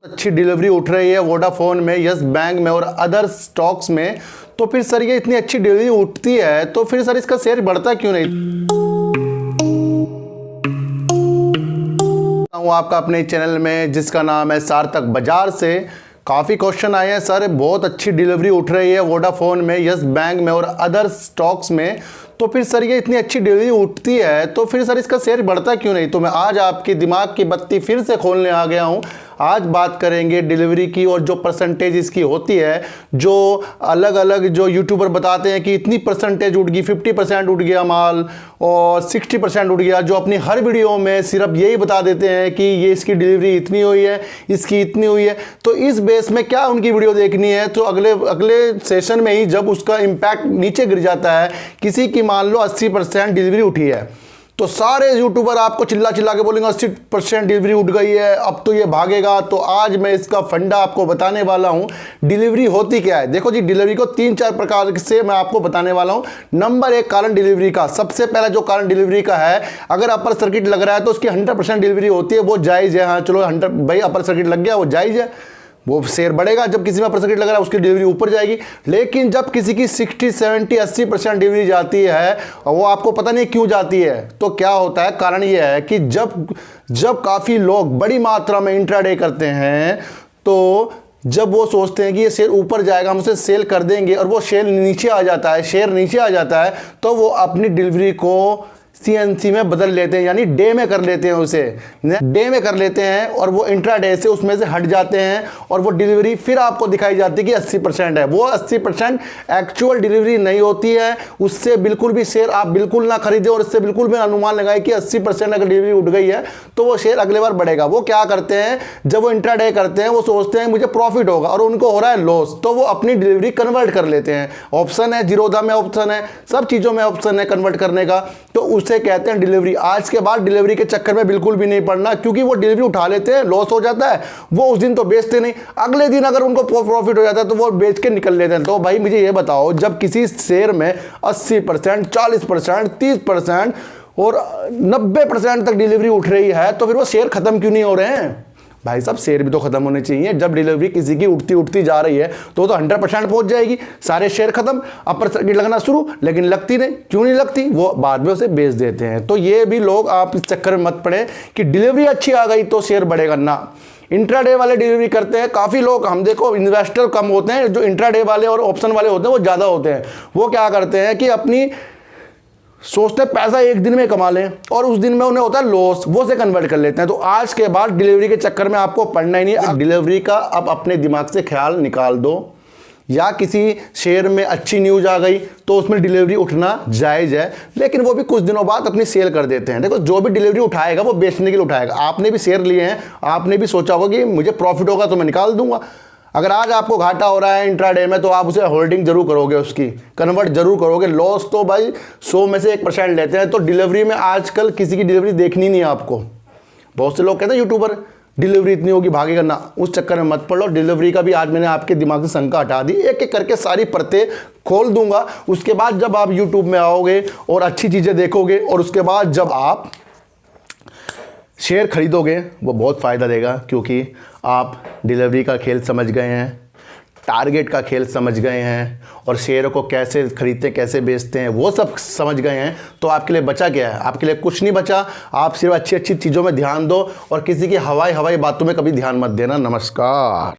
अच्छी डिलीवरी उठ रही है वोडाफोन में, यस बैंक में और अदर स्टॉक्स में, तो फिर सर ये इतनी अच्छी डिलीवरी उठती है तो फिर सर इसका शेयर बढ़ता क्यों नहीं? हूँ आपका अपने चैनल में जिसका नाम है सार्थक बाजार से। काफ़ी क्वेश्चन आए हैं सर, बहुत अच्छी डिलीवरी उठ रही है वोडाफोन में, यस बैंक में और अदर स्टॉक्स में, तो फिर सर ये इतनी अच्छी डिलीवरी उठती है तो फिर सर इसका शेयर बढ़ता क्यों नहीं? तो मैं आज आपके दिमाग की बत्ती फिर से खोलने आ गया हूँ। आज बात करेंगे डिलीवरी की और जो परसेंटेज इसकी होती है, जो अलग अलग जो यूट्यूबर बताते हैं कि इतनी परसेंटेज उठ गई, 50% उठ गया माल और 60% उठ गया, जो अपनी हर वीडियो में सिर्फ यही बता देते हैं कि ये इसकी डिलीवरी इतनी हुई है, इसकी इतनी हुई है। तो इस बेस में क्या उनकी वीडियो देखनी है? तो अगले सेशन में ही जब उसका इम्पैक्ट नीचे गिर जाता है, किसी की मान लो 80% डिलीवरी उठी है, तो सारे यूट्यूबर आपको चिल्ला चिल्ला के बोलेंगे 80% डिलीवरी उठ गई है, अब तो ये भागेगा। तो आज मैं इसका फंडा आपको बताने वाला हूँ। डिलीवरी होती क्या है? देखो जी, डिलीवरी को 3-4 प्रकार से मैं आपको बताने वाला हूँ। नंबर 1, कारण डिलीवरी का। सबसे पहला जो कारण डिलीवरी का है, अगर अपर सर्किट लग रहा है तो उसकी 100% डिलीवरी होती है, वो जायज़ है। हाँ चलो 100 भाई अपर सर्किट लग गया, वो जायज़ है, वो शेयर बढ़ेगा। जब किसी में अपर सर्किट लग रहा है उसकी डिलीवरी ऊपर जाएगी। लेकिन जब किसी की 60, 70, 80% डिलीवरी जाती है और वो आपको पता नहीं क्यों जाती है, तो क्या होता है? कारण ये है कि जब काफ़ी लोग बड़ी मात्रा में इंट्राडे करते हैं, तो जब वो सोचते हैं कि ये शेयर ऊपर जाएगा, हम उसे सेल कर देंगे, और वो शेयर नीचे आ जाता है, तो वो अपनी डिलीवरी को CNC में बदल लेते हैं, यानी डे में कर लेते हैं, उसे डे में कर लेते हैं और वो इंट्राडे से उसमें से हट जाते हैं और वो डिलीवरी फिर आपको दिखाई जाती है कि 80% है। वो 80% एक्चुअल डिलीवरी नहीं होती है। उससे बिल्कुल भी शेयर आप बिल्कुल ना खरीदें और इससे बिल्कुल भी अनुमान लगाए कि 80% अगर डिलीवरी उठ गई है तो वो शेयर अगले बार बढ़ेगा। वो क्या करते हैं, जब वो इंट्राडे करते हैं वो सोचते हैं मुझे प्रॉफिट होगा और उनको हो रहा है लॉस, तो वो अपनी डिलीवरी कन्वर्ट कर लेते हैं। ऑप्शन है, जीरोधा में ऑप्शन है, सब चीज़ों में ऑप्शन है कन्वर्ट करने का, तो उसे कहते हैं डिलीवरी। आज के बाद डिलीवरी के चक्कर में बिल्कुल भी नहीं पड़ना, क्योंकि वो डिलीवरी उठा लेते हैं, लॉस हो जाता है, वो उस दिन तो बेचते नहीं, अगले दिन अगर उनको प्रॉफिट हो जाता है तो वो बेच के निकल लेते हैं। तो भाई मुझे ये बताओ, जब किसी शेयर में 80%, 40%, 30% और 90% तक डिलीवरी उठ रही है, तो फिर वो शेयर खत्म क्यों नहीं हो रहे हैं? भाई साहब शेयर भी तो खत्म होने चाहिए। जब डिलीवरी किसी की उठती जा रही है तो 100% पहुंच जाएगी, सारे शेयर खत्म, अपर सर्किट लगना शुरू, लेकिन लगती नहीं। क्यों नहीं लगती? वो बाद में उसे बेच देते हैं। तो ये भी लोग आप इस चक्कर में मत पड़े कि डिलीवरी अच्छी आ गई तो शेयर बढ़ेगा ना। इंट्राडे वाले डिलीवरी करते हैं काफ़ी लोग, हम देखो इन्वेस्टर कम होते हैं, जो इंट्राडे वाले और ऑप्शन वाले होते हैं वो ज़्यादा होते हैं। वो क्या करते हैं कि अपनी सोचते हैं पैसा एक दिन में कमा लें और उस दिन में उन्हें होता है लॉस, वो से कन्वर्ट कर लेते हैं। तो आज के बाद डिलीवरी के चक्कर में आपको पड़ना ही नहीं। डिलीवरी का अब अपने दिमाग से ख्याल निकाल दो। या किसी शेयर में अच्छी न्यूज़ आ गई तो उसमें डिलीवरी उठना जायज़ है, लेकिन वो भी कुछ दिनों बाद अपनी सेल कर देते हैं। देखो जो भी डिलीवरी उठाएगा वो बेचने के लिए उठाएगा। आपने भी शेयर लिए हैं, आपने भी सोचा होगा कि मुझे प्रॉफिट होगा तो मैं निकाल दूंगा। अगर आज आपको घाटा हो रहा है इंट्राडे में तो आप उसे होल्डिंग जरूर करोगे, उसकी कन्वर्ट जरूर करोगे। लॉस तो भाई 100 में से 1% लेते हैं। तो डिलीवरी में आजकल किसी की डिलीवरी देखनी नहीं है आपको। बहुत से लोग कहते हैं यूट्यूबर डिलीवरी इतनी होगी भागेगा ना, उस चक्कर में मत पड़ो। डिलीवरी का भी आज मैंने आपके दिमाग से शंका हटा दी, एक एक करके सारी परतें खोल दूंगा। उसके बाद जब आप यूट्यूब में आओगे और अच्छी चीज़ें देखोगे और उसके बाद जब आप शेयर खरीदोगे वो बहुत फ़ायदा देगा, क्योंकि आप डिलीवरी का खेल समझ गए हैं, टारगेट का खेल समझ गए हैं और शेयरों को कैसे खरीदते कैसे बेचते हैं वो सब समझ गए हैं। तो आपके लिए बचा क्या है? आपके लिए कुछ नहीं बचा। आप सिर्फ अच्छी अच्छी चीज़ों में ध्यान दो और किसी की हवाई बातों में कभी ध्यान मत देना। नमस्कार।